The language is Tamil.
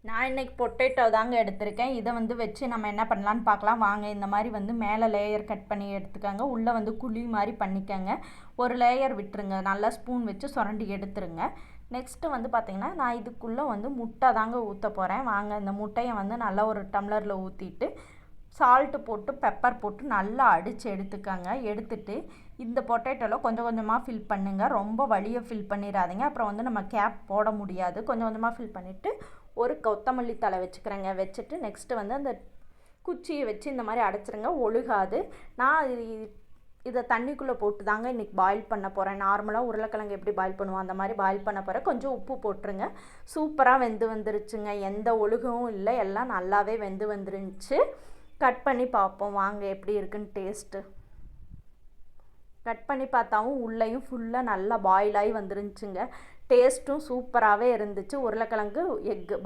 நான் இன்றைக்கி பொட்டேட்டோ தாங்க எடுத்திருக்கேன். இதை வச்சு நம்ம என்ன பண்ணலான்னு பார்க்கலாம் வாங்க. இந்த மாதிரி மேலே லேயர் கட் பண்ணி எடுத்துக்கோங்க. உள்ளே குழி மாதிரி பண்ணிக்கோங்க. ஒரு லேயர் விட்டுருங்க. நல்லா ஸ்பூன் வச்சு சுரண்டி எடுத்துருங்க. நெக்ஸ்ட்டு பார்த்திங்கன்னா நான் இதுக்குள்ளே முட்டை தாங்க ஊற்ற போகிறேன். வாங்க இந்த முட்டையை நல்லா ஒரு டம்ளரில் ஊற்றிட்டு சால்ட்டு போட்டு பெப்பர் போட்டு நல்லா அடித்து எடுத்துக்கோங்க. எடுத்துட்டு இந்த பொட்டேட்டோவில் கொஞ்சம் கொஞ்சமாக ஃபில் பண்ணுங்கள். ரொம்ப வலியை ஃபில் பண்ணிடாதீங்க. அப்புறம் நம்ம கேப் போட முடியாது. கொஞ்சம் கொஞ்சமாக ஃபில் பண்ணிவிட்டு ஒரு கொத்தமல்லி தழை வச்சுக்கிறேங்க. வச்சுட்டு நெக்ஸ்ட்டு அந்த குச்சியை வச்சு இந்த மாதிரி அடைச்சிருங்க. ஒழுகாது. நான் இதை தண்ணிக்குள்ளே போட்டு தாங்க இன்றைக்கி பாயில் பண்ண போகிறேன். நார்மலாக உருளைக்கிழங்கு எப்படி பாயில் பண்ணுவோம் அந்த மாதிரி பாயில் பண்ண போகிறேன். கொஞ்சம் உப்பு போட்டுருங்க. சூப்பராக வெந்து வந்துருச்சுங்க. எந்த ஒழுகும் இல்லை. எல்லாம் நல்லாவே வெந்து வந்துருந்துச்சு. கட் பண்ணி பார்ப்போம் வாங்க எப்படி இருக்குன்னு டேஸ்ட்டு. கட் பண்ணி பார்த்தாவும் உள்ளேயும் ஃபுல்லாக நல்லா பாயில் ஆகி வந்துருந்துச்சுங்க. டேஸ்ட்டும் சூப்பராகவே இருந்துச்சு. உருளைக்கிழங்கு எக்கு